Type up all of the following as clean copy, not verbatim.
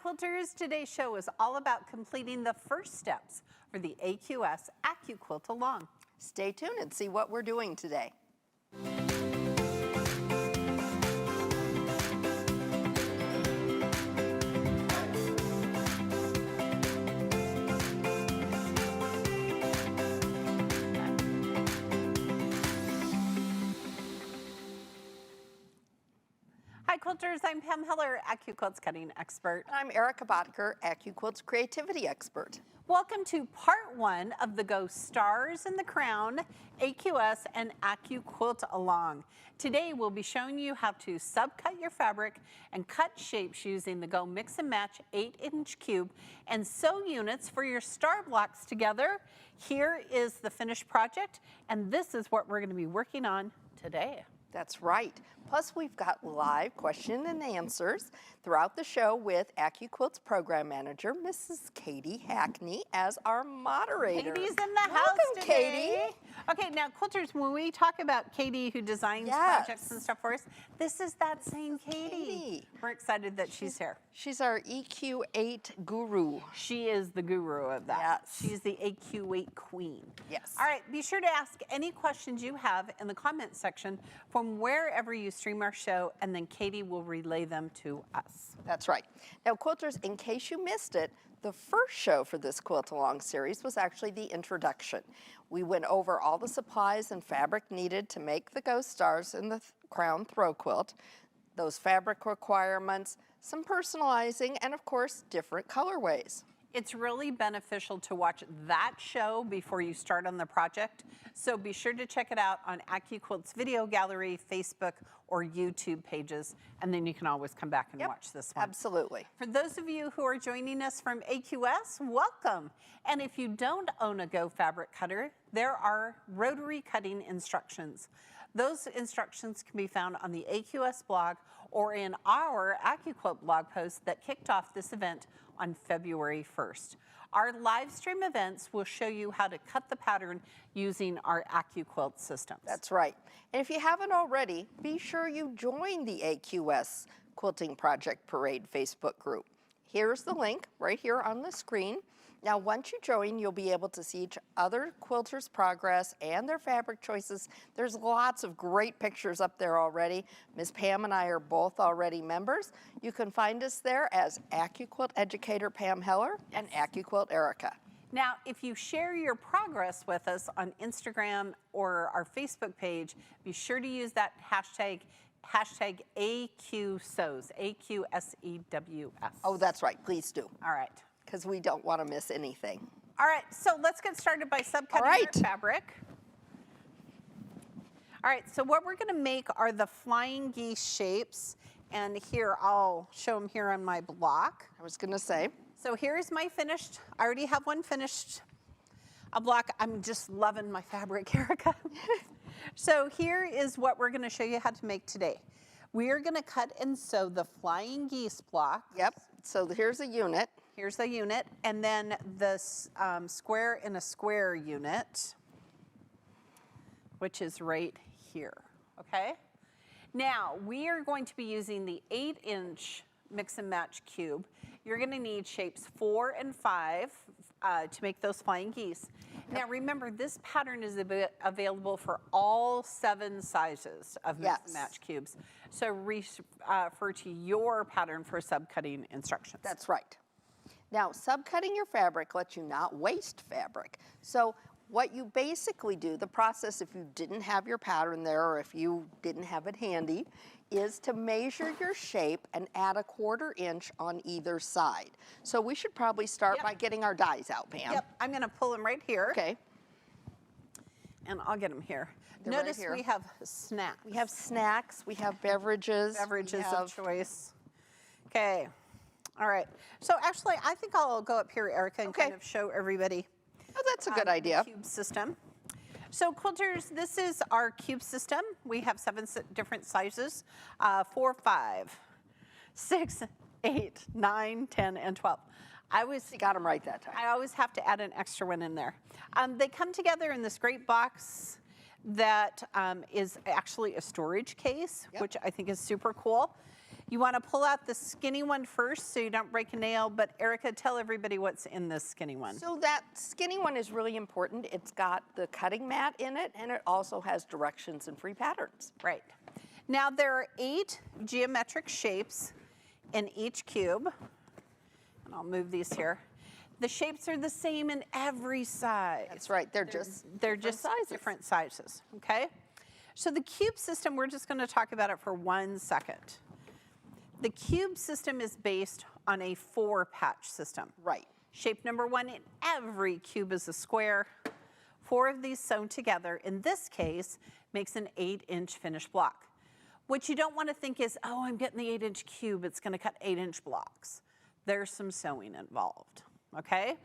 Quilters, today's show is all about completing the first steps for the AQS AccuQuilt-Along. Stay tuned and see what we're doing today. Hi Quilters, I'm Pam Heller, AccuQuilt's cutting expert. I'm Erica Bodker, AccuQuilt's creativity expert. Welcome to part one of the Go Stars in the Crown, AQS and AccuQuilt-Along. Today we'll be showing you how to subcut your fabric and cut shapes using the Go Mix and Match 8-inch cube and sew units for your star blocks together. Here is the finished project, and this is what we're going to be working on today. That's right. Plus, we've got live question and answers throughout the show with AccuQuilt's program manager, Mrs. Katie Hackney, as our moderator. Katie's in the house today. Katie. Okay, now Quilters, when we talk about Katie who designs projects and stuff for us, this is that same Katie. We're excited that she's here. She's our EQ8 guru. She is the guru of that. Yes. She's the AQ8 queen. Yes. All right, be sure to ask any questions you have in the comment section from wherever you stream our show, and then Katie will relay them to us. That's right. Now, Quilters, in case you missed it, the first show for this Quilt-Along series was actually the introduction. We went over all the supplies and fabric needed to make the Go Stars in the Crown Throw Quilt, those fabric requirements, some personalizing, and of course, different colorways. It's really beneficial to watch that show before you start on the project, so be sure to check it out on AccuQuilt's video gallery, Facebook, or YouTube pages, and then you can always come back and watch this one. Absolutely. For those of you who are joining us from AQS, welcome. And if you don't own a Go fabric cutter, there are rotary cutting instructions. Those instructions can be found on the AQS blog or in our AccuQuilt blog post that kicked off this event on February 1st. Our live stream events will show you how to cut the pattern using our AccuQuilt systems. That's right. And if you haven't already, be sure you join the AQS Quilting Project Parade Facebook group. Here's the link right here on the screen. Now, once you join, you'll be able to see each other quilters' progress and their fabric choices. There's lots of great pictures up there already. Ms. Pam and I are both already members. You can find us there as AccuQuilt Educator Pam Heller and AccuQuilt Erica. Now, if you share your progress with us on Instagram or our Facebook page, be sure to use that hashtag AQSews, AQSEWS. Oh, that's right. Please do. All right. Because we don't want to miss anything. All right, so let's get started by subcutting our fabric. All right, so what we're gonna make are the Flying Geese shapes. And here, I'll show them here on my block. I was gonna say. So here's my finished, I already have one finished a block. I'm just loving my fabric, Erica. So here is what we're gonna show you how to make today. We are gonna cut and sew the Flying Geese block. Yep, so here's a unit. Here's the unit, and then the square in a square unit, which is right here, okay? Now, we are going to be using the 8-inch mix and match cube. You're gonna need shapes 4 and 5 to make those Flying Geese. Now remember, this pattern is available for all 7 sizes of mix and match cubes. So refer to your pattern for subcutting instructions. That's right. Now, subcutting your fabric lets you not waste fabric. So what you basically do, the process if you didn't have your pattern there or if you didn't have it handy, is to measure your shape and add a 1/4 inch on either side. So we should probably start by getting our dies out, Pam. Yep, I'm gonna pull them right here. Okay. And I'll get them here. They're Notice right here. we have snacks. We have snacks, we have beverages. Beverages of choice. Okay. All right. So actually, I think I'll go up here, Erica, and kind of show everybody. Oh, that's a good idea. The cube system. So Quilters, this is our cube system. We have 7 different sizes, 4, 5, 6, 8, 9, 10, and 12. You got them right that time. I always have to add an extra one in there. They come together in this great box that is actually a storage case, which I think is super cool. You want to pull out the skinny one first so you don't break a nail, but Erica, tell everybody what's in this skinny one. So that skinny one is really important. It's got the cutting mat in it, and it also has directions and free patterns. Right. Now there are 8 geometric shapes in each cube. And I'll move these here. The shapes are the same in every size. That's right. They're just sizes. Different sizes, okay? So the cube system, we're just going to talk about it for 1 second. The cube system is based on a 4-patch system. Right. Shape number 1 in every cube is a square. 4 of these sewn together, in this case, makes an 8-inch finished block. What you don't want to think is, oh, I'm getting the 8-inch cube, it's going to cut 8-inch blocks. There's some sewing involved, okay?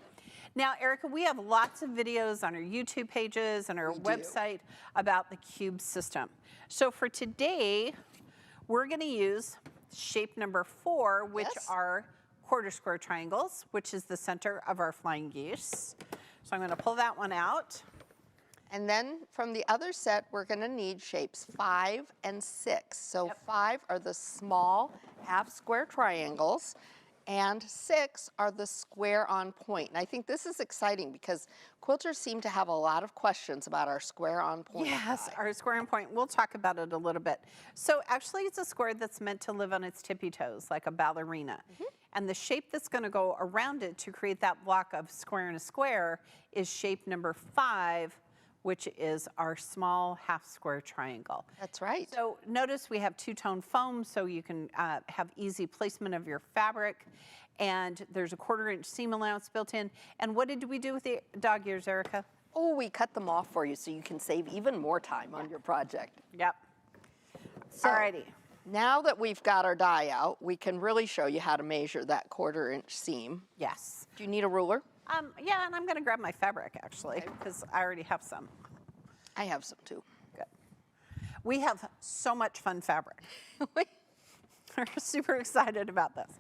Now, Erica, we have lots of videos on our YouTube pages and our website about the cube system. So for today, we're going to use shape number 4, which are quarter square triangles, which is the center of our flying geese. So I'm going to pull that one out. And then from the other set, we're going to need shapes 5 and 6. So 5 are the small half square triangles, and 6 are the square on point. And I think this is exciting because quilters seem to have a lot of questions about our square on point. Yes, our square on point. We'll talk about it a little bit. So actually it's a square that's meant to live on its tippy toes like a ballerina. And the shape that's going to go around it to create that block of square and a square is shape number 5, which is our small half square triangle. That's right. So notice we have 2-tone foam so you can have easy placement of your fabric. And there's a 1/4-inch seam allowance built in. And what did we do with the dog ears, Erica? Oh, we cut them off for you so you can save even more time on your project. Yep. So, alrighty. Now that we've got our die out, we can really show you how to measure that 1/4-inch seam. Yes. Do you need a ruler? Yeah, and I'm going to grab my fabric, actually, because I already have some. I have some too. Good. We have so much fun fabric. We're super excited about this.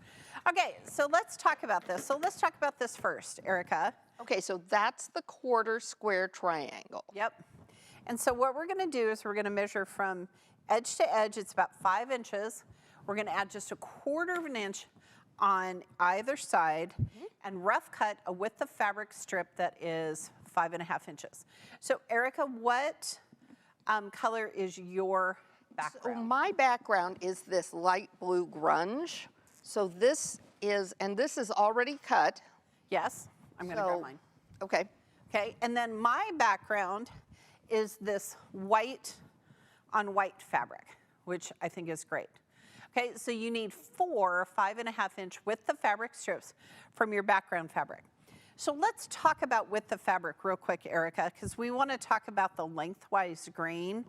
Okay, so let's talk about this. So let's talk about this first, Erica. Okay, so that's the quarter square triangle. Yep. And so what we're going to do is we're going to measure from edge to edge. It's about 5 inches. We're going to add just a 1/4 of an inch on either side and rough cut a width of fabric strip that is 5.5 inches. So Erica, what color is your background? So my background is this light blue grunge. So this is, and this is already cut. Yes, I'm going to grab mine. Okay. Okay, and then my background is this white on white fabric, which I think is great. Okay, so you need 4 5.5-inch width of fabric strips from your background fabric. So let's talk about width of fabric real quick, Erica, because we want to talk about the lengthwise grain.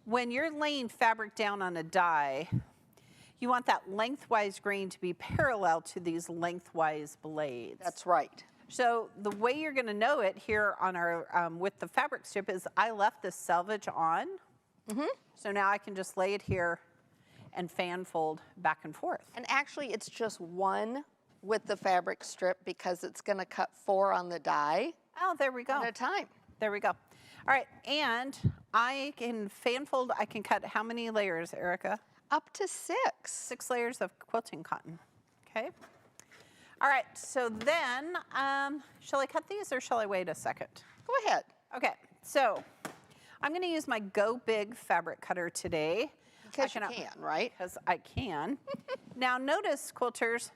When you're laying fabric down on a die, you want that lengthwise grain to be parallel to these lengthwise blades. That's right. So the way you're going to know it here on our width of fabric strip is I left this selvage on. So now I can just lay it here and fan fold back and forth. And actually it's just 1 with the fabric strip because it's going to cut 4 on the die. Oh, there we go. At a time. There we go. All right, and I can fan fold, I can cut how many layers, Erica? Up to 6. 6 layers of quilting cotton, okay? All right, so then, shall I cut these or shall I wait a second? Go ahead. Okay, so I'm gonna use my Go Big fabric cutter today. Because you can, right? Because I can. Now notice, quilters,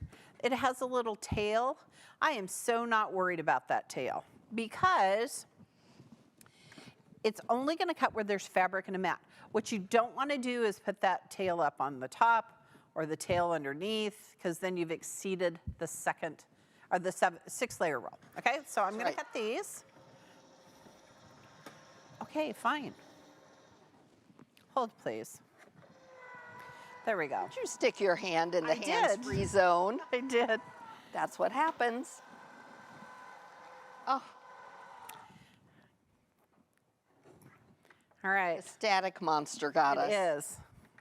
it has a little tail. I am so not worried about that tail because it's only gonna cut where there's fabric and a mat. What you don't wanna do is put that tail up on the top or the tail underneath, because then you've exceeded the 6-layer roll. Okay, so I'm gonna cut these. Okay, fine. Hold, please. There we go. Did you stick your hand in the hands-free zone? I did. That's what happens. Oh. All right. The static monster got us. It is.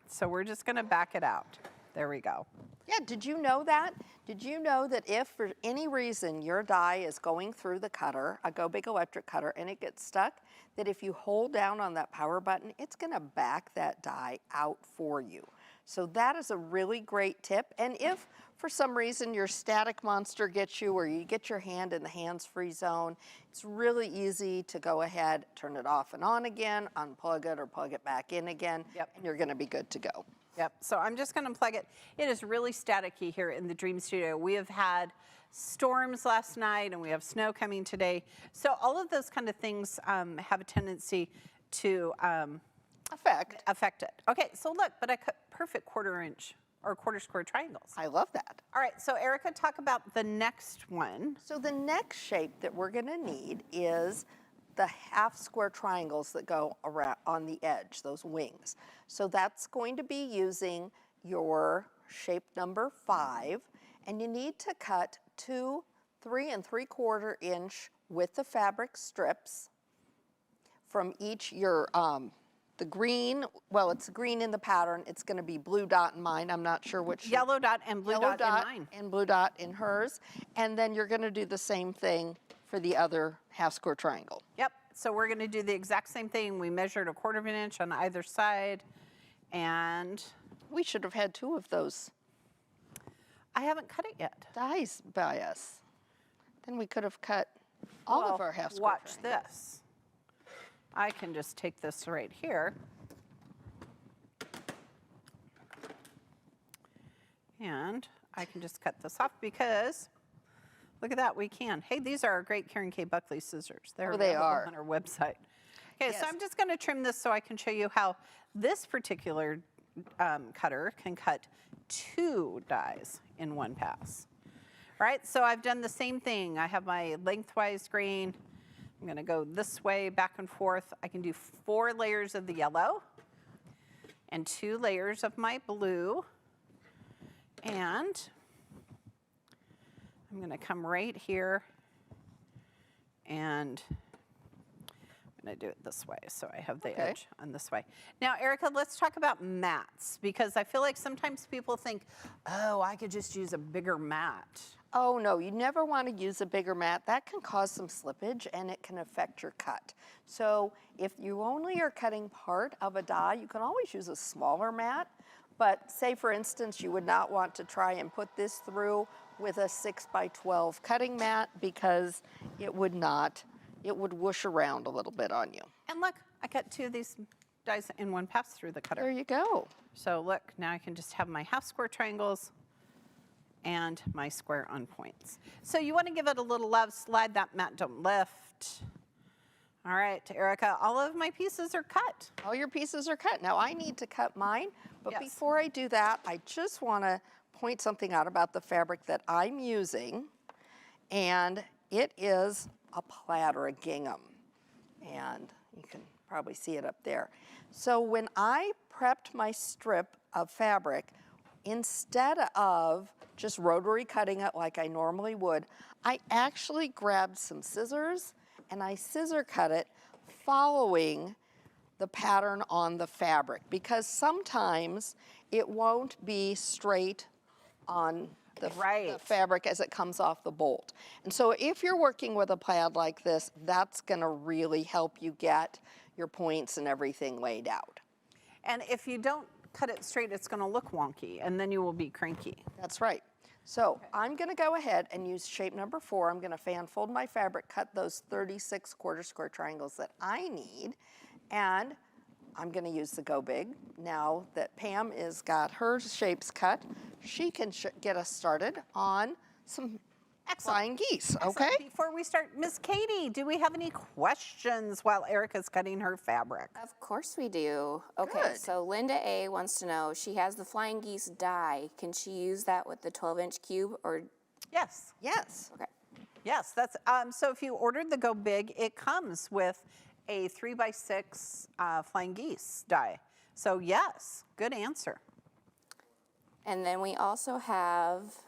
So we're just going to back it out. There we go. Yeah, did you know that? Did you know that if for any reason your die is going through the cutter, a Go Big electric cutter, and it gets stuck, that if you hold down on that power button, it's going to back that die out for you. So that is a really great tip. And if for some reason your static monster gets you or you get your hand in the hands-free zone, it's really easy to go ahead, turn it off and on again, unplug it or plug it back in again, and you're gonna be good to go. Yep, so I'm just gonna plug it. It is really staticky here in the Dream Studio. We have had storms last night and we have snow coming today. So all of those kind of things have a tendency to affect it. Okay, so look, but I cut perfect quarter-inch or quarter-square triangles. I love that. All right, so Erica, talk about the next one. So the next shape that we're gonna need is the half-square triangles that go around on the edge, those wings. So that's going to be using your shape number 5, and you need to cut 2 3 3/4 inch width of fabric strips from each the green, well, it's green in the pattern. It's going to be blue dot in mine. I'm not sure which. Yellow dot and blue dot in mine. And blue dot in hers. And then you're going to do the same thing for the other half square triangle. Yep, so we're going to do the exact same thing. We measured 1/4 inch on either side, and we should have had 2 of those. I haven't cut it yet. Dies by us. Then we could have cut all of our half square Watch this. I can just take this right here. And I can just cut this off because, look at that, we can. Hey, these are our great Karen K. Buckley scissors. They're available on our website. Okay, so I'm just gonna trim this so I can show you how this particular cutter can cut 2 dies in one pass. All right, so I've done the same thing. I have my lengthwise grain. I'm gonna go this way, back and forth. I can do 4 layers of the yellow and 2 layers of my blue. And I'm gonna come right here and I'm gonna do it this way so I have the edge on this way. Now, Erica, let's talk about mats because I feel like sometimes people think, oh, I could just use a bigger mat. Oh no, you never want to use a bigger mat. That can cause some slippage and it can affect your cut. So if you only are cutting part of a die, you can always use a smaller mat. But say for instance, you would not want to try and put this through with a 6x12 cutting mat because it would whoosh around a little bit on you. And look, I cut 2 of these dies in one pass through the cutter. There you go. So look, now I can just have my half square triangles and my square on points. So you want to give it a little love, slide that mat, don't lift. All right, Erica, all of my pieces are cut. All your pieces are cut. Now I need to cut mine, but before I do that, I just want to point something out about the fabric that I'm using, and it is a plaid or a gingham, and you can probably see it up there. So when I prepped my strip of fabric, instead of just rotary cutting it like I normally would, I actually grabbed some scissors and I scissor cut it following the pattern on the fabric because sometimes it won't be straight on the fabric as it comes off the bolt. And so if you're working with a plaid like this, that's gonna really help you get your points and everything laid out. And if you don't cut it straight, it's gonna look wonky and then you will be cranky. That's right. So I'm gonna go ahead and use shape number 4. I'm gonna fan fold my fabric, cut those 36 1/4 square triangles that I need, and I'm gonna use the Go Big. Now that Pam has got her shapes cut, she can get us started on some Flying Geese, okay? Before we start, Miss Katie, do we have any questions while Erica's cutting her fabric? Of course we do. Okay, Good. so Linda A wants to know, she has the Flying Geese die. Can she use that with the 12-inch cube or? Yes. Yes. Okay. Yes, that's, so if you ordered the Go Big, it comes with a 3x6 Flying Geese die. So yes, good answer. And then we also have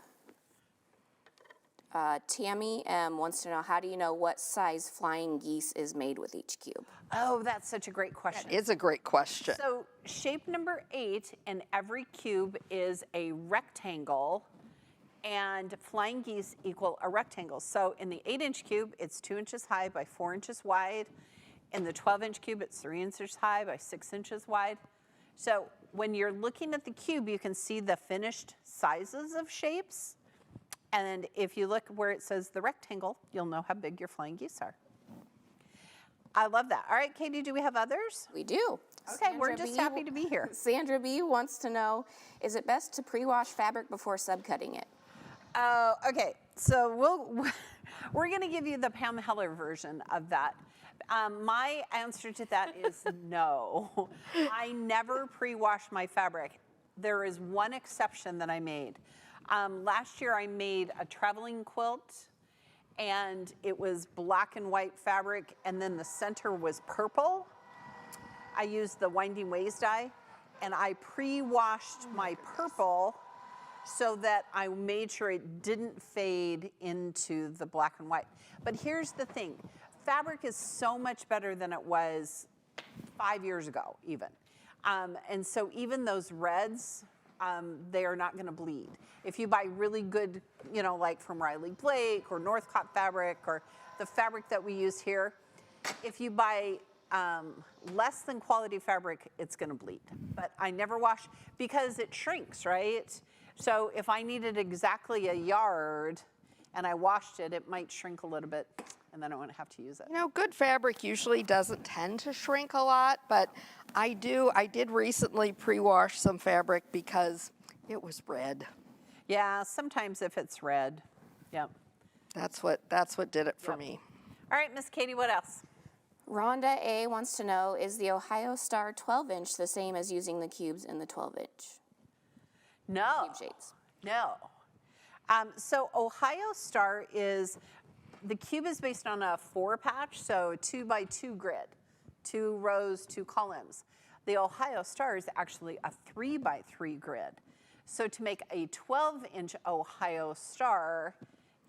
Tammy M wants to know, how do you know what size Flying Geese is made with each cube? Oh, that's such a great question. That is a great question. So shape number 8 in every cube is a rectangle, and Flying Geese equal a rectangle. So in the 8-inch cube, it's 2 inches high by 4 inches wide. In the 12-inch cube, it's 3 inches high by 6 inches wide. So when you're looking at the cube, you can see the finished sizes of shapes. And if you look where it says the rectangle, you'll know how big your flying geese are. I love that. All right, Katie, do we have others? We do. Okay, we're just happy to be here. Sandra B wants to know, is it best to pre-wash fabric before subcutting it? Okay, so we're going to give you the Pam Heller version of that. My answer to that is no. I never pre-wash my fabric. There is one exception that I made. Last year I made a traveling quilt, and it was black and white fabric, and then the center was purple. I used the Winding Ways dye, and I pre-washed my purple so that I made sure it didn't fade into the black and white. But here's the thing, fabric is so much better than it was 5 years ago even. And so even those reds, they are not gonna bleed. If you buy really good, like from Riley Blake or Northcott fabric or the fabric that we use here, if you buy less than quality fabric, it's gonna bleed. But I never wash because it shrinks, right? So if I needed exactly a yard and I washed it, it might shrink a little bit and then I wouldn't have to use it. Good fabric usually doesn't tend to shrink a lot, but I did recently pre-wash some fabric because it was red. Yeah, sometimes if it's red, yep. That's what did it for me. All right, Miss Katie, what else? Rhonda A wants to know, is the Ohio Star 12-inch the same as using the cubes in the 12-inch? No. Cube shapes. No. So Ohio Star the cube is based on a 4-patch, so 2x2 grid, 2 rows, 2 columns. The Ohio Star is actually a 3x3 grid. So to make a 12-inch Ohio Star,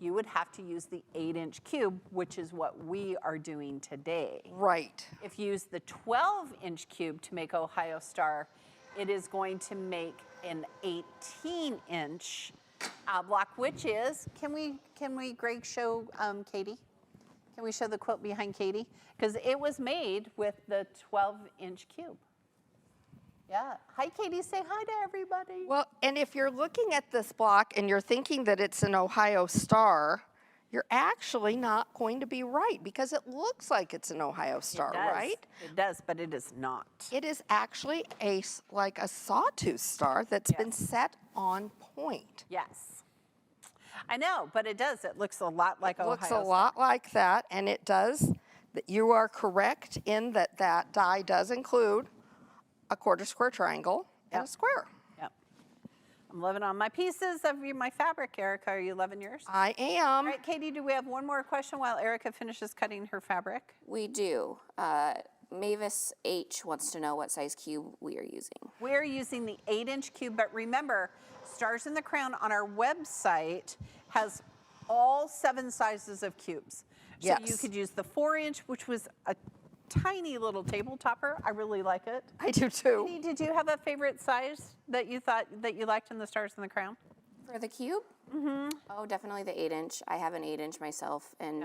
you would have to use the 8-inch cube, which is what we are doing today. Right. If you use the 12-inch cube to make Ohio Star, it is going to make an 18-inch block, which is, can we, Greg, show Katie? Can we show the quilt behind Katie? Because it was made with the 12-inch cube. Yeah. Hi, Katie. Say hi to everybody. Well, and if you're looking at this block and you're thinking that it's an Ohio Star, you're actually not going to be right because it looks like it's an Ohio Star, right? It does, but it is not. It is actually like a sawtooth star that's been set on point. Yes. I know, but it does. It looks a lot like Ohio Looks a Star. lot like that, and it does. You are correct in that die does include a quarter square triangle and a square. Yep. I'm loving on my pieces of my fabric, Erica. Are you loving yours? I am. All right, Katie, do we have one more question while Erica finishes cutting her fabric? We do. Mavis H wants to know what size cube we are using. We're using the 8-inch cube, but remember, Stars in the Crown on our website has all 7 sizes of cubes. So Yes. you could use the 4-inch, which was a tiny little table topper. I really like it. I do too. Katie, did you have a favorite size that you thought that you liked in the Stars in the Crown? For the cube? Mm-hmm. Oh, definitely the 8-inch. I have an 8-inch myself, and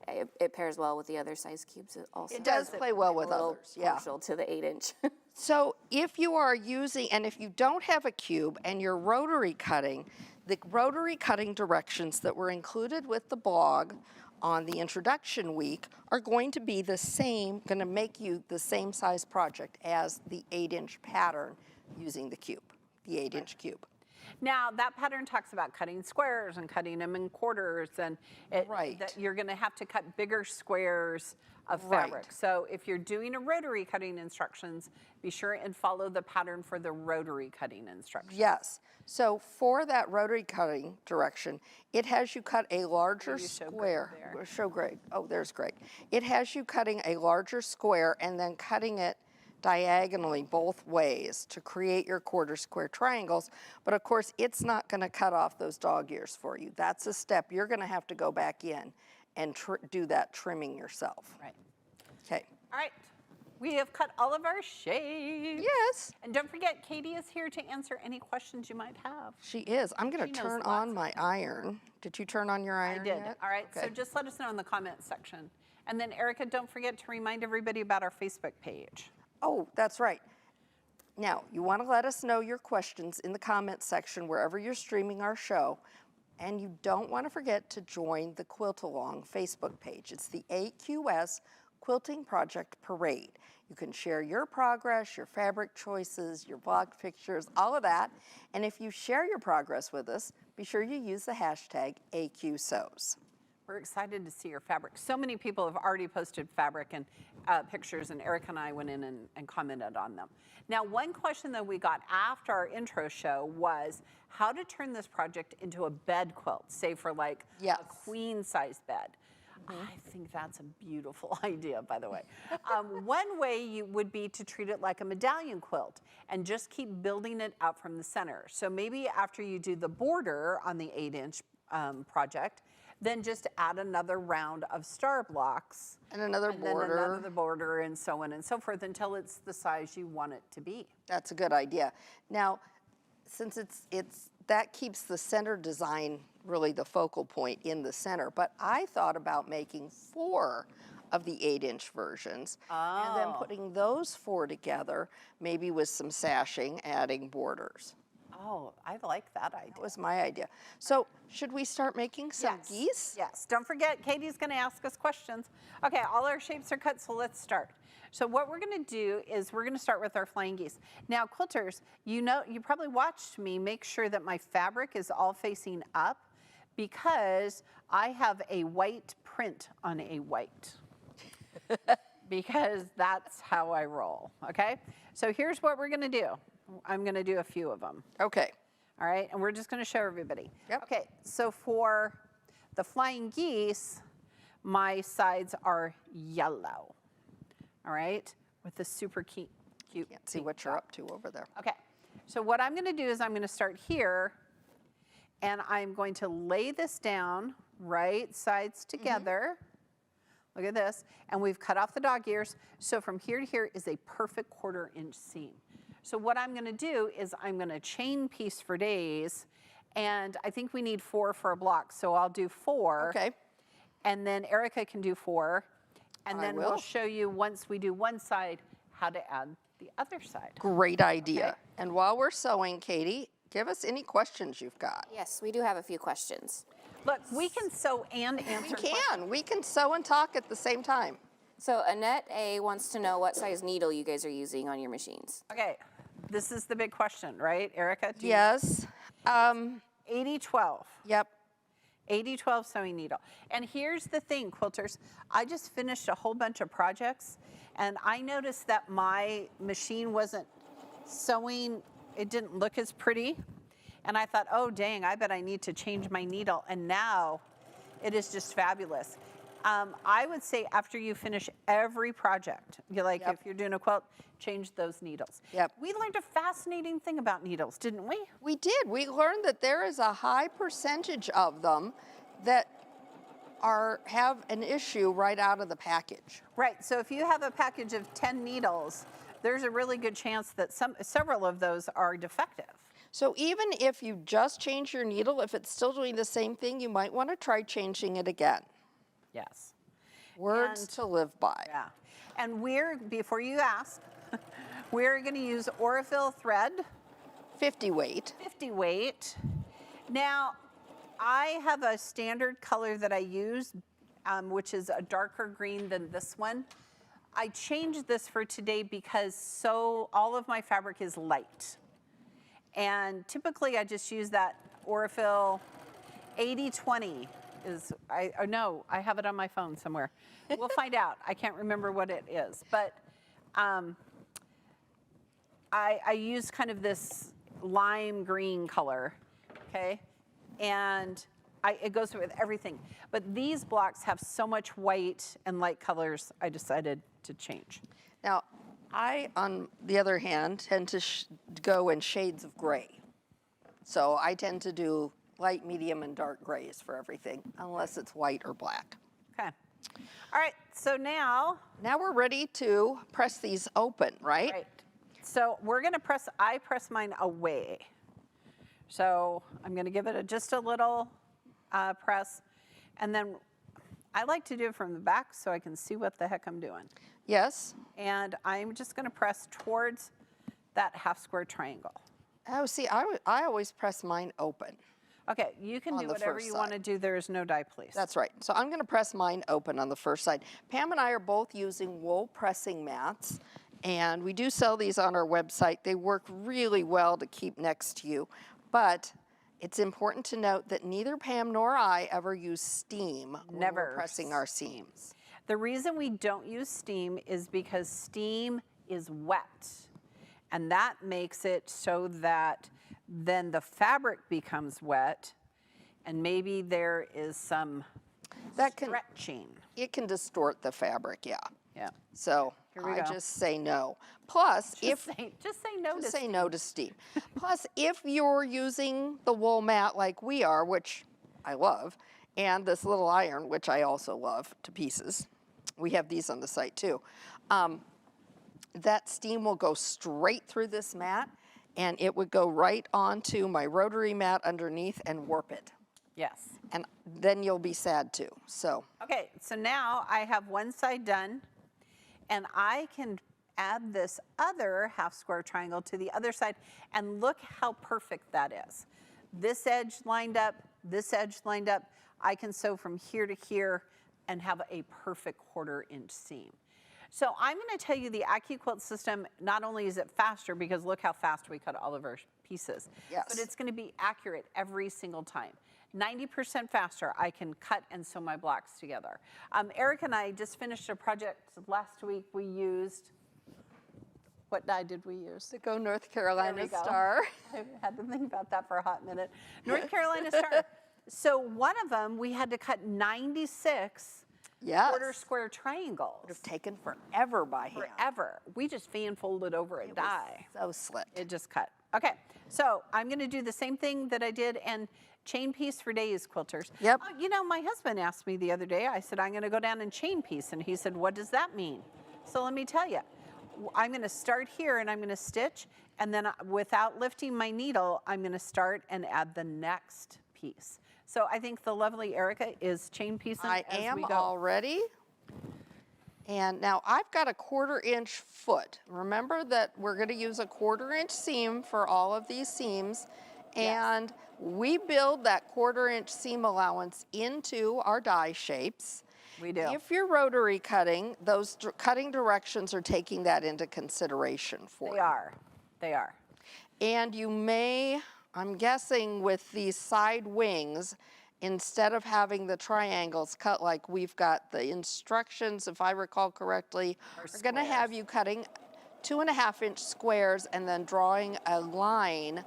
it pairs well with the other size cubes also. It does play well with I'm a little others. Yeah. partial to the 8-inch. So if you are using, and if you don't have a cube and you're rotary cutting, the rotary cutting directions that were included with the blog on the introduction week are going to be the same, going to make you the same size project as the 8-inch pattern using the cube, the 8-inch cube. Now, that pattern talks about cutting squares and cutting them in quarters, and that you're going to have to cut bigger squares of fabric. Right. So if you're doing a rotary cutting instructions, be sure and follow the pattern for the rotary cutting instructions. Yes. So for that rotary cutting direction, it has you cut a larger square. Show Greg. Oh, there's Greg. It has you cutting a larger square and then cutting it diagonally both ways to create your quarter square triangles. But of course, it's not going to cut off those dog ears for you. That's a step you're going to have to go back in and do that trimming yourself. Right. Okay. All right. We have cut all of our shapes. Yes. And don't forget, Katie is here to answer any questions you might have. She is. I'm going to She knows turn lots on of my iron. Did you turn on your iron I did. yet? All right. Okay. So just let us know in the comments section. And then, Erica, don't forget to remind everybody about our Facebook page. Oh, that's right. Now, you want to let us know your questions in the comments section wherever you're streaming our show. And you don't want to forget to join the Quilt-Along Facebook page. It's the AQS Quilting Project Parade. You can share your progress, your fabric choices, your blog pictures, all of that. And if you share your progress with us, be sure you use the hashtag AQSews. We're excited to see your fabric. So many people have already posted fabric and pictures, and Erica and I went in and commented on them. Now, one question that we got after our intro show was how to turn this project into a bed quilt, say for like a queen size bed. I think that's a beautiful idea, by the way. One way would be to treat it like a medallion quilt and just keep building it out from the center. So maybe after you do the border on the 8-inch project, then just add another round of star blocks. And another border. Then another border, and so on and so forth, until it's the size you want it to be. That's a good idea. Now, since that keeps the center design really the focal point in the center, but I thought about making 4 of the 8-inch versions and then putting those 4 together, maybe with some sashing, adding borders. Oh, I like that idea. That was my idea. So should we start making some geese? Yes, don't forget, Katie's gonna ask us questions. Okay, all our shapes are cut, so let's start. So what we're gonna do is we're gonna start with our flying geese. Now, quilters, you probably watched me make sure that my fabric is all facing up because I have a white print on a white. Because that's how I roll, okay? So here's what we're gonna do. I'm gonna do a few of them. Okay. All right, and we're just gonna show everybody. Yep. Okay, so for the flying geese, my sides are yellow. All right, with the super cute. Can't see what you're up to over there. Okay, so what I'm gonna do is I'm gonna start here, and I'm going to lay this down, right sides together. Look at this, and we've cut off the dog ears. So from here to here is a perfect 1/4 inch seam. So what I'm gonna do is I'm gonna chain piece for days, and I think we need 4 for a block, so I'll do 4. Okay. And then Erica can do 4, and then we'll show you once we do one side how to add the other side. Great idea. Okay. And while we're sewing, Katie, give us any questions you've got. Yes, we do have a few questions. Look, we can sew and answer questions. We can sew and talk at the same time. So Annette A wants to know what size needle you guys are using on your machines. Okay, this is the big question, right, Erica? Yes. 80-12. Yep. 80-12 sewing needle. And here's the thing, quilters. I just finished a whole bunch of projects, and I noticed that my machine wasn't sewing, it didn't look as pretty. And I thought, oh, dang, I bet I need to change my needle. And now it is just fabulous. I would say after you finish every project, if you're doing a quilt, change those needles. Yep. We learned a fascinating thing about needles, didn't we? We did. We learned that there is a high percentage of them that have an issue right out of the package. Right, so if you have a package of 10 needles, there's a really good chance that several of those are defective. So even if you just change your needle, if it's still doing the same thing, you might want to try changing it again. Yes. Words to live by. Yeah. And before you ask, we're going to use Aurifil thread. 50 weight. 50 weight. Now, I have a standard color that I use, which is a darker green than this one. I changed this for today because all of my fabric is light. And typically I just use that Aurifil 80-20 I have it on my phone somewhere. We'll find out. I can't remember what it is. But I use kind of this lime green color, okay? And it goes with everything. But these blocks have so much white and light colors, I decided to change. Now, I, on the other hand, tend to go in shades of gray. So I tend to do light, medium, and dark grays for everything, unless it's white or black. Okay. All right, so now we're ready to press these open, right? Right. So we're gonna I press mine away. So I'm gonna give it just a little press. And then I like to do it from the back so I can see what the heck I'm doing. Yes. And I'm just gonna press towards that half square triangle. Oh, see, I always press mine open. Okay, you can On do the whatever first you want to side. do. There is no die, please. That's right. So I'm going to press mine open on the first side. Pam and I are both using wool pressing mats, and we do sell these on our website. They work really well to keep next to you, but it's important to note that neither Pam nor I ever use steam when Never we're pressing our seams. The reason we don't use steam is because steam is wet. And that makes it so that then the fabric becomes wet and maybe there is some stretching. It can distort the fabric, yeah. Yeah. So Here we I go. just say no. Plus, Just say no to Just say steam. no to steam. Plus, if you're using the wool mat like we are, which I love, and this little iron, which I also love to pieces, we have these on the site too, that steam will go straight through this mat, and it would go right onto my rotary mat underneath and warp it. Yes. And then you'll be sad too, so. Okay, so now I have one side done, and I can add this other half square triangle to the other side, and look how perfect that is. This edge lined up, this edge lined up. I can sew from here to here and have a perfect 1/4 inch seam. So I'm going to tell you the AccuQuilt system, not only is it faster, because look how fast we cut all of our pieces, Yes. but it's going to be accurate every single time. 90% faster, I can cut and sew my blocks together. Eric and I just finished a project last week. We used, what dye did we use? To go North Carolina go. Star. I had to think about that for a hot minute. North Carolina Star. So one of them, we had to cut 96 Yes. 1/4 square triangles. Would have taken forever by hand. Forever. We just fan folded over a die. So slick. It just cut. Okay, so I'm going to do the same thing that I did and chain piece for days, quilters. Yep. Oh, you know, my husband asked me the other day, I said, I'm going to go down and chain piece. And he said, what does that mean? So let me tell you. I'm going to start here and I'm going to stitch. And then without lifting my needle, I'm going to start and add the next piece. So I think the lovely Erica is chain piecing I as am we go. already. And now I've got a 1/4 inch foot. Remember that we're going to use a 1/4 inch seam for all of these seams. And we build that 1/4 inch seam allowance into our die shapes. We do. If you're rotary cutting, those cutting directions are taking that into consideration for you. They are. They are. And you may, I'm guessing with these side wings, instead of having the triangles cut like we've got the instructions, if I recall correctly, are going to have you cutting 2.5 inch squares and then drawing a line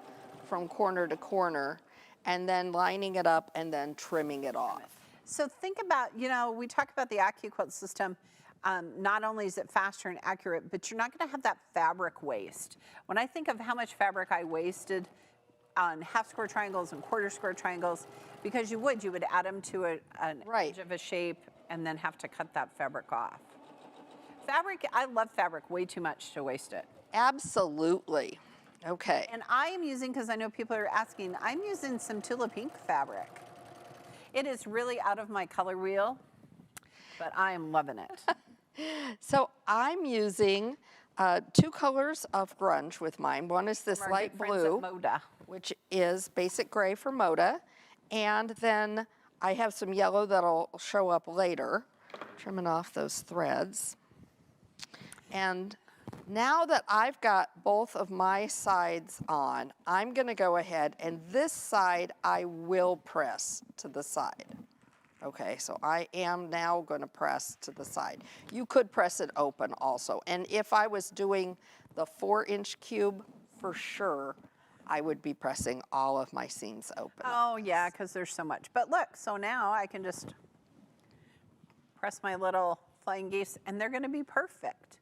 from corner to corner and then lining it up and then trimming it off. So think about, you know, we talk about the AccuQuilt system. Not only is it faster and accurate, but you're not going to have that fabric waste. When I think of how much fabric I wasted on half square triangles and 1/4 square triangles, because you would add them to an Right. edge of a shape and then have to cut that fabric off. Fabric, I love fabric way too much to waste it. Absolutely. Okay. And I am using, because I know people are asking, I'm using some Tula Pink fabric. It is really out of my color wheel, but I am loving it. So I'm using 2 colors of grunge with mine. One is this Our light good friends at blue, Moda. which is basic gray for Moda. And then I have some yellow that'll show up later, trimming off those threads. And now that I've got both of my sides on, I'm going to go ahead and this side I will press to the side. Okay, so I am now going to press to the side. You could press it open also. And if I was doing the 4-inch cube, for sure, I would be pressing all of my seams open. Oh yeah, because there's so much. But look, so now I can just press my little Flying Geese and they're going to be perfect.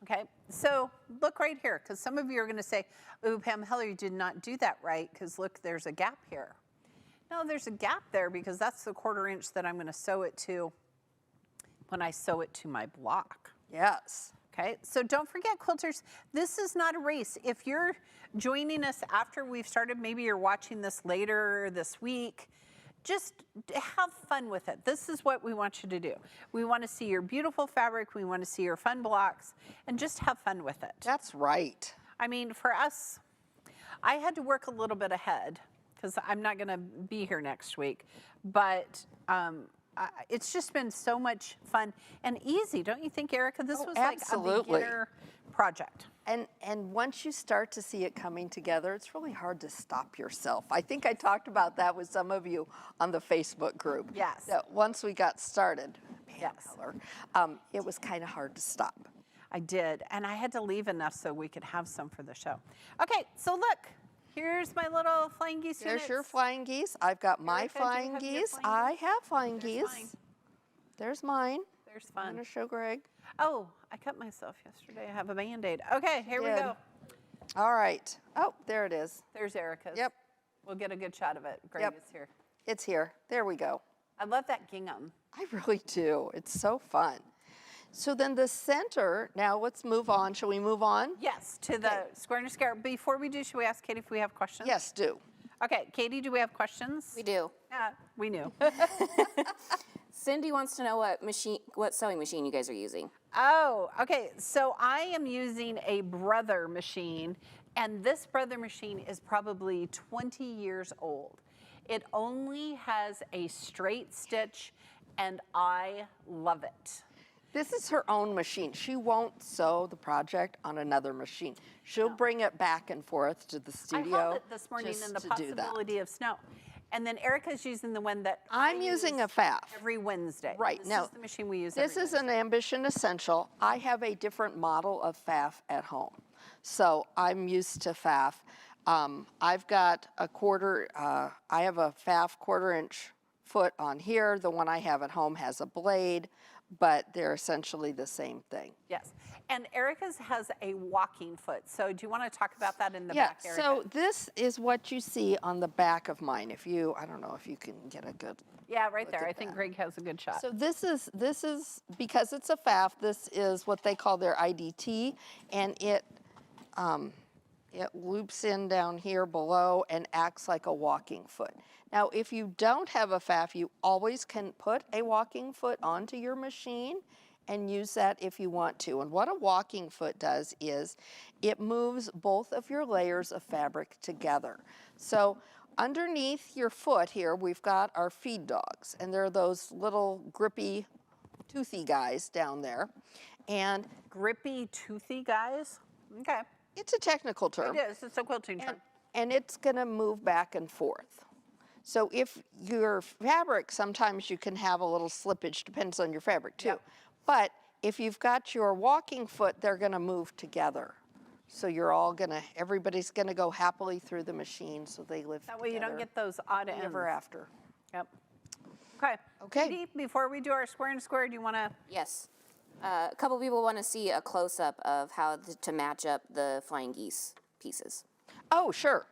Okay, so look right here, because some of you are going to say, ooh, Pam Heller, you did not do that right, because look, there's a gap here. No, there's a gap there because that's the 1/4 inch that I'm going to sew it to when I sew it to my block. Yes. Okay, so don't forget, quilters, this is not a race. If you're joining us after we've started, maybe you're watching this later this week, just have fun with it. This is what we want you to do. We want to see your beautiful fabric. We want to see your fun blocks, and just have fun with it. That's right. I mean, for us, I had to work a little bit ahead because I'm not going to be here next week. But it's just been so much fun and easy, don't you think, Erica? This was like a absolutely. beginner project. And once you start to see it coming together, it's really hard to stop yourself. I think I talked about that with some of you on the Facebook group. Yes. That once we got started, Yes. color, it was kind of hard to stop. I did, and I had to leave enough so we could have some for the show. Okay, so look, here's my little flying geese There's units. your flying geese. I've got my Erica, do you flying have your geese. flying I geese? have flying There's geese. mine. There's mine. There's I'm fun. going to show Greg. Oh, I cut myself yesterday. I have a Band-Aid. Okay, here we did. go. All right. Oh, there it is. There's Erica's. Yep. We'll get a good shot of it. Greg Yep. is here. It's here. There we go. I love that gingham. I really do. It's so fun. So then the center, now let's move on. Shall we move on? Yes, to the square and square. Before we do, should we ask Katie if we have questions? Yes, do. Okay, Katie, do we have questions? We do. Yeah, we knew. Cindy wants to know what sewing machine you guys are using. Oh, okay. So I am using a Brother machine, and this Brother machine is probably 20 years old. It only has a straight stitch, and I love it. This is her own machine. She won't sew the project on another machine. She'll bring it back and forth to the studio. I held it this morning just in the to do that. possibility of snow. And then Erica's using the one that I'm I using use a FAF. every Wednesday. Right, This now, is the machine we use This every is an Ambition Essential. I have a different model of FAF at home. So I'm used to FAF. I've got a I have a FAF 1/4-inch foot on here. The one I have at home has a blade, but they're essentially the same thing. Yes. And Erica's has a walking foot. So do you want to talk about that in the back, Erica? So this is what you see on the back of mine. I don't know if you can get a good. Yeah, right there. at I think that. Greg has a good shot. So this is because it's a FAF. This is what they call their IDT, and it loops in down here below and acts like a walking foot. Now, if you don't have a FAF, you always can put a walking foot onto your machine and use that if you want to. And what a walking foot does is it moves both of your layers of fabric together. So underneath your foot here, we've got our feed dogs, and they're those little grippy, toothy guys down there. And Grippy, toothy guys? Okay. it's a technical term. It is. It's a quilting term. And it's going to move back and forth. So if your fabric, sometimes you can have a little slippage, depends on your fabric too. Yep. But if you've got your walking foot, they're going to move together. So everybody's going to go happily through the machine so they live That way you don't together get those odd ends. ever after. Yep. Okay. Okay. Katie, before we do our square and square, do you want to? Yes. A couple people want to see a close-up of how to match up the Flying Geese pieces. Oh, sure.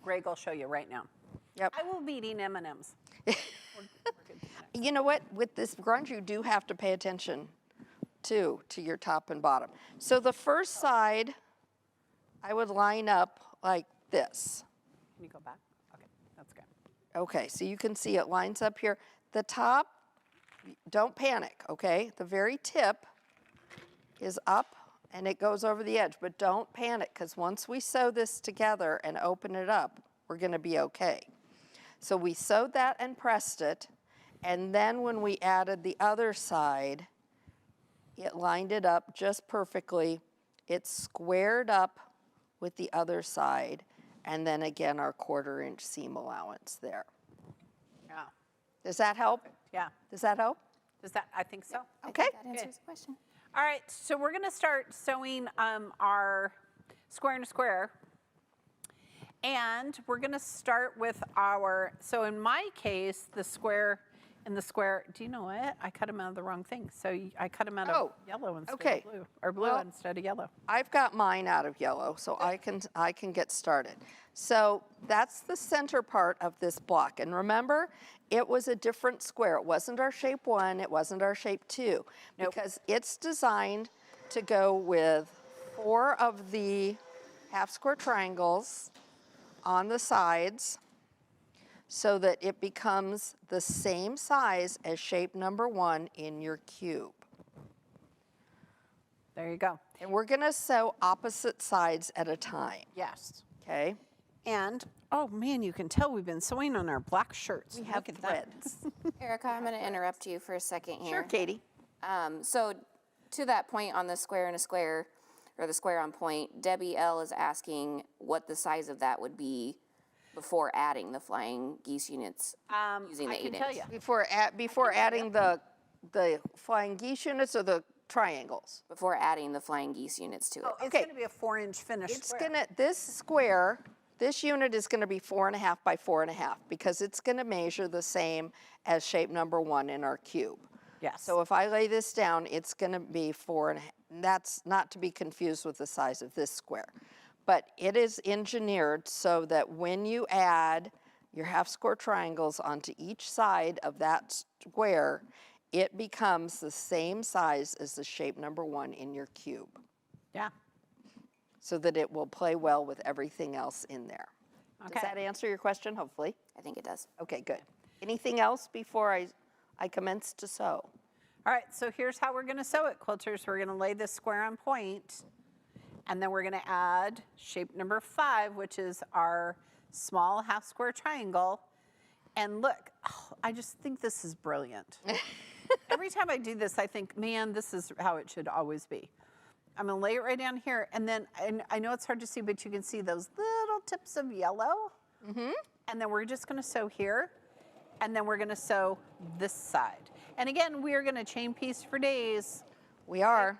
Greg will show you right now. Yep. I will be eating M&Ms. You know what? With this grunge, you do have to pay attention to your top and bottom. So the first side, I would line up like this. Can you go back? Okay, that's good. Okay, so you can see it lines up here. The top, don't panic, okay? The very tip is up and it goes over the edge, but don't panic because once we sew this together and open it up, we're gonna be okay. So we sewed that and pressed it, and then when we added the other side, it lined it up just perfectly. It squared up with the other side, and then again our 1/4-inch seam allowance there. Yeah. Does that help? Yeah. Does that help? Does that? I think so. Okay. That answers the question. All right. So we're going to start sewing our square and square. And we're going to start with so in my case, the square and the square, do you know what? I cut them out of the wrong thing. So I cut them out of yellow instead okay. of blue, or blue Well, instead of yellow. I've got mine out of yellow, so I can get started. So that's the center part of this block. And remember, it was a different square. It wasn't our shape 1, it wasn't our shape 2, because it's designed to go with 4 of the half square triangles on the sides so that it becomes the same size as shape number 1 in your cube. There you go. And we're gonna sew opposite sides at a time, Yes. okay? And, oh man, you can tell we've been sewing on our black shirts. We have Look at that. threads. Erica, I'm going to interrupt you for a second here. Sure, Katie. So to that point on the square and a square, or the square on point, Debbie L is asking what the size of that would be before adding the Flying Geese units using the I can 8-inch. tell you. Before adding the Flying Geese units or the triangles? Before adding the Flying Geese units to it. Oh, it's Okay. going to be a 4-inch finished It's square. gonna, this unit is gonna be 4.5 by 4.5 because it's gonna measure the same as shape number 1 in our cube. Yes. So if I lay this down, it's gonna be 4.5. That's not to be confused with the size of this square. But it is engineered so that when you add your half square triangles onto each side of that square, it becomes the same size as the shape number 1 in your cube, Yeah. so that it will play well with everything else in there. Okay. Does that answer your question, hopefully? I think it does. Okay, good. Anything else before I commence to sew? All right, so here's how we're going to sew it, quilters. We're going to lay this square on point, and then we're going to add shape number 5, which is our small half square triangle. And look, oh, I just think this is brilliant. Every time I do this, I think, man, this is how it should always be. I'm going to lay it right down here, and then, and I know it's hard to see, but you can see those little tips of yellow. And then we're just going to sew here, and then we're going to sew this side. And again, we are going to chain piece for days. We are.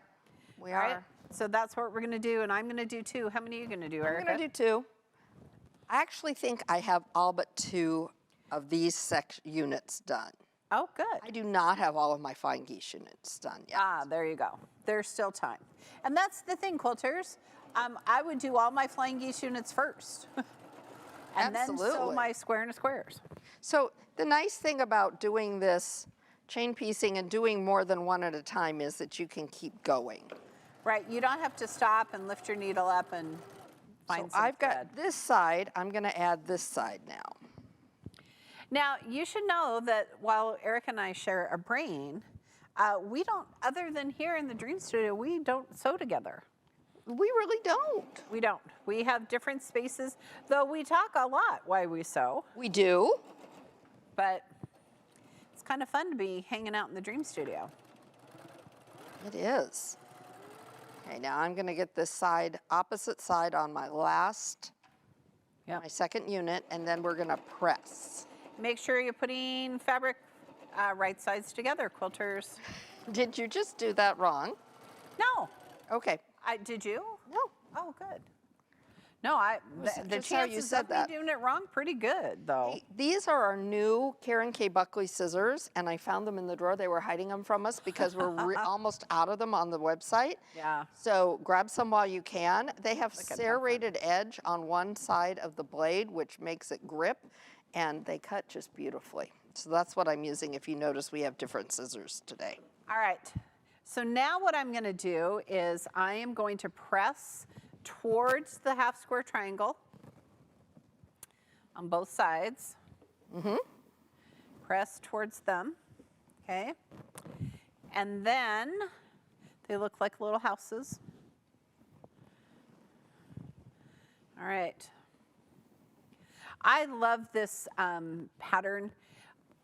We All right? are. So that's what we're going to do, and I'm going to do 2. How many are you going to do, Erica? I'm going to do 2. I actually think I have all but 2 of these units done. Oh, good. I do not have all of my Flying Geese units done yet. Ah, there you go. There's still time. And that's the thing, quilters. I would do all my Flying Geese units first. And then sew Absolutely. my square and squares. So the nice thing about doing this chain piecing and doing more than one at a time is that you can keep going. Right, you don't have to stop and lift your needle up and find So some I've thread. got this side, I'm going to add this side now. Now, you should know that while Erica and I share a brain, we don't, other than here in the Dream Studio, we don't sew together. We really don't. We don't. We have different spaces, though we talk a lot while we sew, We do. but it's kind of fun to be hanging out in the Dream Studio. It is. Okay, now I'm going to get this side, opposite side on my last, Yep. my second unit, and then we're going to press. Make sure you're putting fabric right sides together, quilters. Did you just do that wrong? No, Okay. did you? No. Oh, good. No, the just how you chances said of me that. doing it wrong, pretty good, though. Hey, these are our new Karen K. Buckley scissors, and I found them in the drawer. They were hiding them from us because we're almost out of them on the website. Yeah. So grab some while you can. They have Look at that serrated edge on one side of the blade, which makes it grip, and they cut just beautifully. So that's what I'm using. If you notice, we have different scissors today. All right. So now what I'm going to do is I am going to press towards the half square triangle on both sides. Press towards them. Okay. And then they look like little houses. All right. I love this pattern.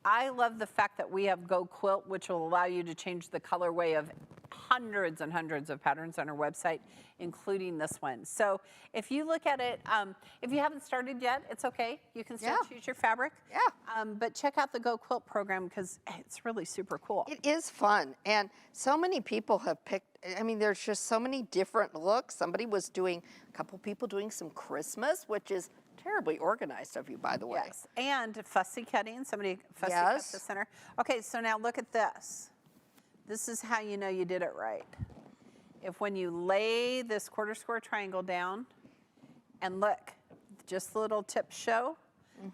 I love the fact that we have Go Quilt, which will allow you to change the colorway of hundreds and hundreds of patterns on our website, including this one. So if you look at it, if you haven't started yet, it's okay. You can still Yeah. choose your fabric. Yeah. But check out the Go Quilt program because it's really super cool. It is fun, and so many people have picked, I mean, there's just so many different looks. Somebody was doing, a couple people doing some Christmas, which is terribly organized of you, by the way. Yes, and fussy cutting. Somebody fussy cut Yes. the center. Okay, so now look at this. This is how you know you did it right. If when you lay this quarter square triangle down, and look, just the little tips show,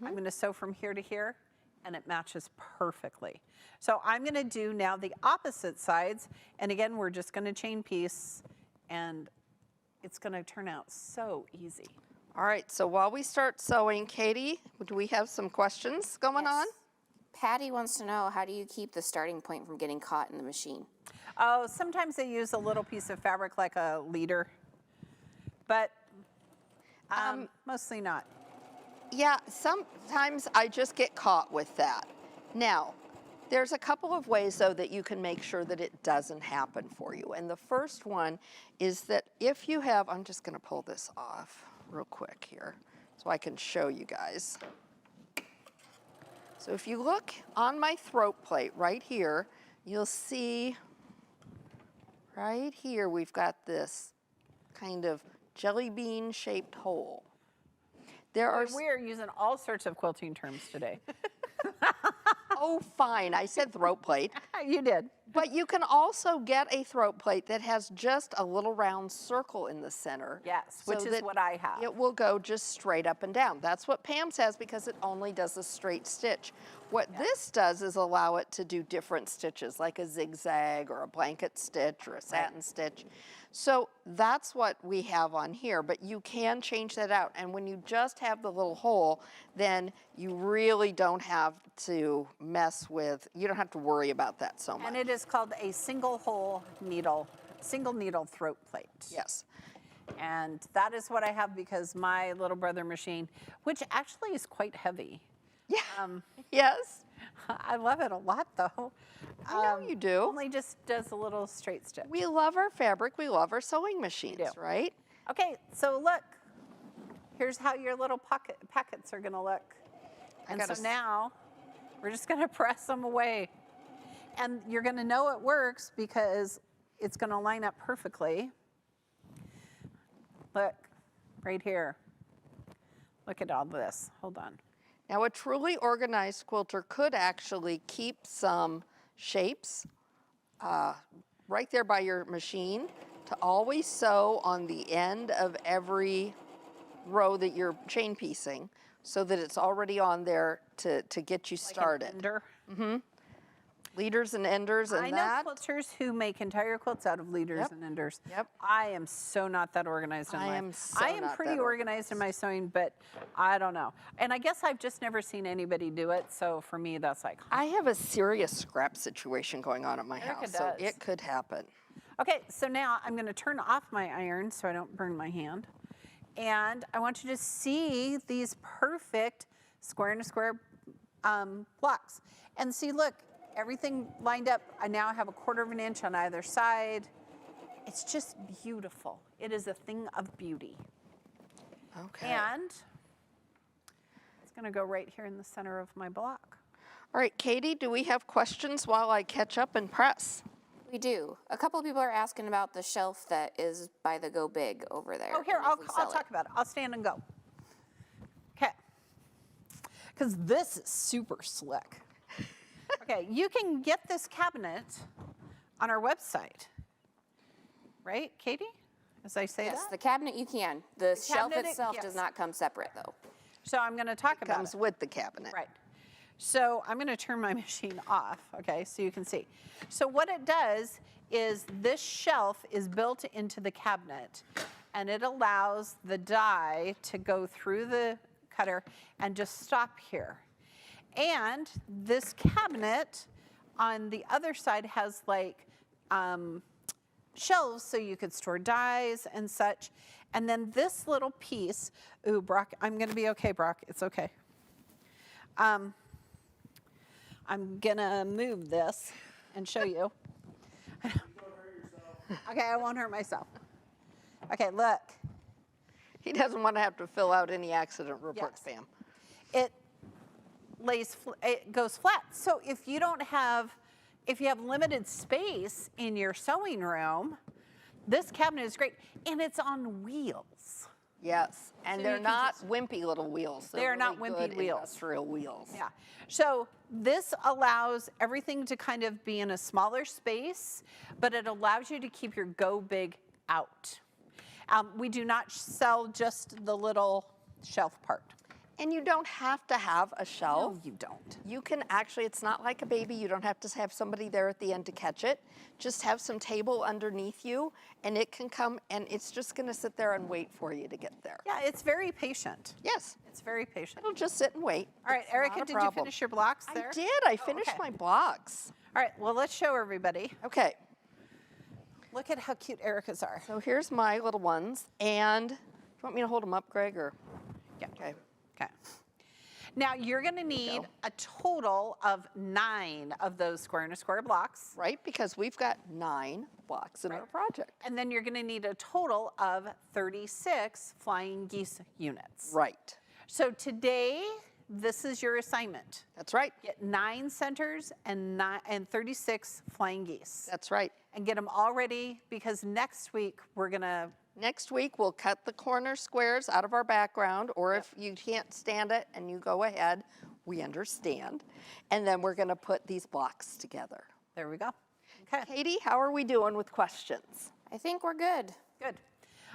I'm going to sew from here to here, and it matches perfectly. So I'm going to do now the opposite sides, and again, we're just going to chain piece, and it's going to turn out so easy. All right, so while we start sewing, Katie, do we have some questions going on? Patty wants to know, how do you keep the starting point from getting caught in the machine? Oh, sometimes they use a little piece of fabric like a leader, but mostly not. Yeah, sometimes I just get caught with that. Now, there's a couple of ways, though, that you can make sure that it doesn't happen for you. And the first one is that if you have, I'm just going to pull this off real quick here so I can show you guys. So if you look on my throat plate right here, you'll see right here we've got this kind of jelly bean shaped hole. We're using all sorts of quilting terms today. Oh, fine, I said throat plate. You did. But you can also get a throat plate that has just a little round circle in the center. Yes, which is what I have. It will go just straight up and down. That's what Pam's has because it only does a straight stitch. What this does is allow it to do different stitches, like a zigzag or a blanket stitch or a satin stitch. So that's what we have on here, but you can change that out. And when you just have the little hole, then you really don't have to mess with, you don't have to worry about that so much. And it is called a single needle throat plate. Yes. And that is what I have because my little brother machine, which actually is quite heavy. Yeah. Yes. I love it a lot though. I know you do. Only just does a little straight stitch. We love our fabric. We love our sewing machines, do. right? Okay, so look. Here's how your little packets are going to look. And so now we're just going to press them away. And you're going to know it works because it's going to line up perfectly. Look, right here. Look at all this. Hold on. Now, a truly organized quilter could actually keep some shapes right there by your machine to always sew on the end of every row that you're chain piecing so that it's already on there to get you started. Like an ender. Leaders and enders and I that. know quilters who make entire quilts out of leaders and enders. Yep. I am so not that organized in life. I I am not pretty that organized in my sewing, but I don't know. And I guess I've just never seen anybody do it, so for me that's like, I have a serious scrap situation going on at my Erica house, does. so it could happen. Okay, so now I'm going to turn off my iron so I don't burn my hand. And I want you to see these perfect square and a square blocks. And see, look, everything lined up. I now have 1/4 inch on either side. It's just beautiful. It is a thing of beauty. Okay. And it's going to go right here in the center of my block. All right, Katie, do we have questions while I catch up and press? We do. A couple of people are asking about the shelf that is by the Go Big over there. Oh, here, and if I'll we sell talk about it. I'll stand and go. Okay. Because this is super slick. Okay, you can get this cabinet on our website. Right, Katie? As I say Yes, that? the cabinet you can. The shelf cabinet, itself yes. does not come separate though. So I'm going to talk about Comes it. with the cabinet. Right. So I'm going to turn my machine off, okay, so you can see. So what it does is this shelf is built into the cabinet, and it allows the die to go through the cutter and just stop here. And this cabinet on the other side has like shelves so you could store dies and such. And then this little piece, ooh, Brock, I'm going to be okay, Brock, it's okay. I'm gonna move this and show you. Okay, I won't hurt myself. Okay, look. He doesn't want to have to fill out any accident reports, Yes. Pam. It goes flat. So if you have limited space in your sewing room, this cabinet is great, and it's on wheels. Yes, and So they're you can not just- wimpy little wheels. They're not really wimpy good wheels. Industrial wheels. Yeah. So this allows everything to kind of be in a smaller space, but it allows you to keep your Go Big out. We do not sell just the little shelf part. And you don't have to have a shelf. No, you don't. You can actually, it's not like a baby. You don't have to have somebody there at the end to catch it. Just have some table underneath you, and it can come, and it's just going to sit there and wait for you to get there. Yeah, it's very patient. Yes. It's very patient. It'll just sit and wait. All right, It's Erica, not a did you problem. finish your blocks there? I did. I finished okay. my blocks. All right, well, let's show everybody. Okay. Look at how cute Erica's are. So here's my little ones. And do you want me to hold them up, Greg? Or? Yeah. Okay. Okay. Now, you're going to need a total of 9 of those square and a square blocks. Right, because we've got 9 blocks in our project. And then you're going to need a total of 36 Flying Geese units. Right. So today, this is your assignment. That's right. Get 9 centers and 36 Flying Geese. That's right. And get them all ready, because next week we're going to... Next week, we'll cut the corner squares out of our background, or if you can't stand it and you go ahead, we understand. And then we're going to put these blocks together. There we go. Okay. Katie, how are we doing with questions? I think we're good. Good.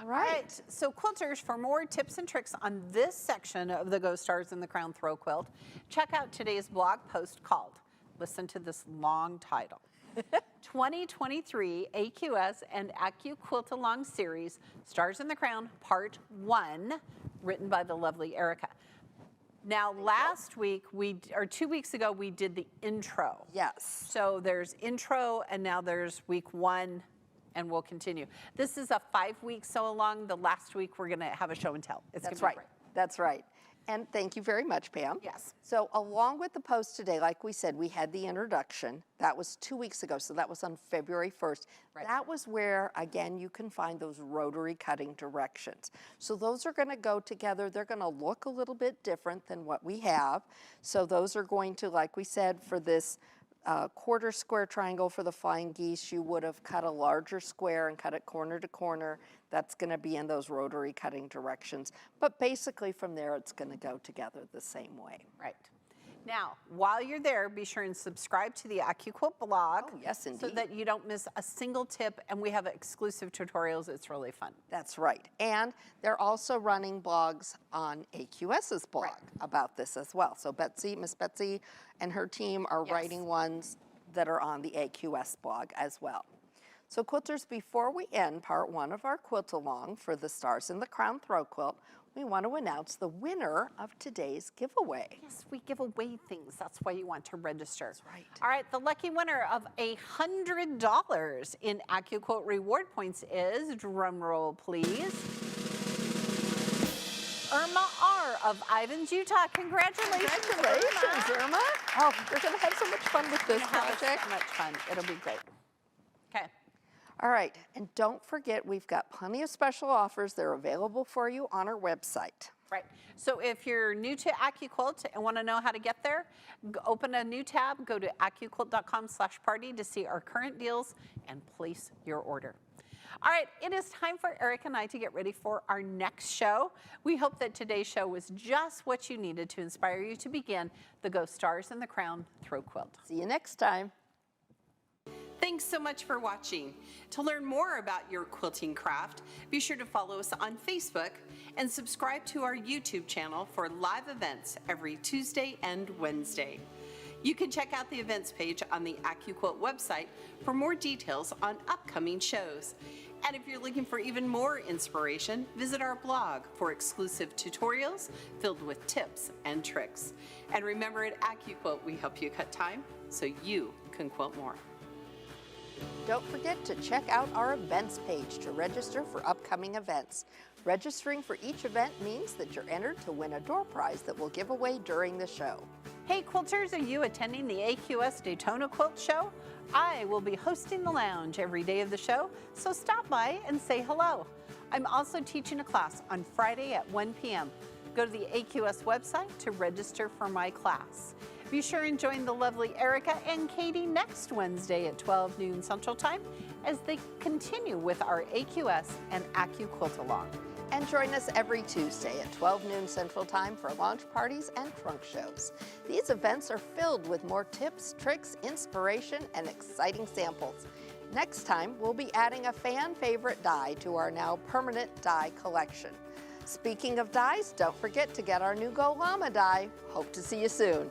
All All right, so quilters, for more tips and tricks on this section of the Go Stars and the Crown Throw Quilt, check out today's blog post called, listen to this long title, 2023 AQS and AccuQuilt-Along series, Stars in the Crown, Part 1, written by the lovely Erica. Now, last week, or 2 weeks ago, we did the intro. Yes. So there's intro, and now there's week 1, and we'll continue. This is a 5-week sew along. The last week, we're gonna have a show and tell. It's That's gonna be right. That's right. And thank you very much, Pam. Yes. So along with the post today, like we said, we had the introduction. That was 2 weeks ago, so that was on February 1st. Right. That was where, again, you can find those rotary cutting directions. So those are going to go together. They're going to look a little bit different than what we have. So those are going to, like we said, for this quarter square triangle for the Flying Geese, you would have cut a larger square and cut it corner to corner. That's going to be in those rotary cutting directions. But basically from there, it's going to go together the same way. Right. Now, while you're there, be sure and subscribe to the AccuQuilt blog. Oh, yes, So indeed. that you don't miss a single tip, and we have exclusive tutorials. It's really fun. That's right. And they're also running blogs on AQS's blog about this as well. So Miss Betsy and her team are Yes. writing ones that are on the AQS blog as well. So quilters, before we end part 1 of our quilt along for the Stars in the Crown Throw Quilt, we want to announce the winner of today's giveaway. Yes, we give away things. That's why you want to register. That's right. All right, the lucky winner of $100 in AccuQuilt reward points is, drum roll please, Irma R. of Ivins, Utah. Congratulations, Congratulations, Irma. Oh, we're going to have so much fun with this Have project. so much fun. It'll be great. Okay. All right, and don't forget, we've got plenty of special offers. They're available for you on our website. Right. So if you're new to AccuQuilt and want to know how to get there, open a new tab, go to AccuQuilt.com/party to see our current deals and place your order. All right, it is time for Eric and I to get ready for our next show. We hope that today's show was just what you needed to inspire you to begin the Go Stars and the Crown Throw Quilt. See you next time. Thanks so much for watching. To learn more about your quilting craft, be sure to follow us on Facebook and subscribe to our YouTube channel for live events every Tuesday and Wednesday. You can check out the events page on the AccuQuilt website for more details on upcoming shows. And if you're looking for even more inspiration, visit our blog for exclusive tutorials filled with tips and tricks. And remember, at AccuQuilt, we help you cut time so you can quilt more. Don't forget to check out our events page to register for upcoming events. Registering for each event means that you're entered to win a door prize that we'll give away during the show. Hey quilters, are you attending the AQS Daytona Quilt Show? I will be hosting the lounge every day of the show, so stop by and say hello. I'm also teaching a class on Friday at 1 p.m. Go to the AQS website to register for my class. Be sure and join the lovely Erica and Katie next Wednesday at 12 noon Central Time as they continue with our AQS and AccuQuilt-Along. And join us every Tuesday at 12 noon Central Time for launch parties and trunk shows. These events are filled with more tips, tricks, inspiration, and exciting samples. Next time, we'll be adding a fan favorite die to our now permanent die collection. Speaking of dies, don't forget to get our new Go Llama die. Hope to see you soon.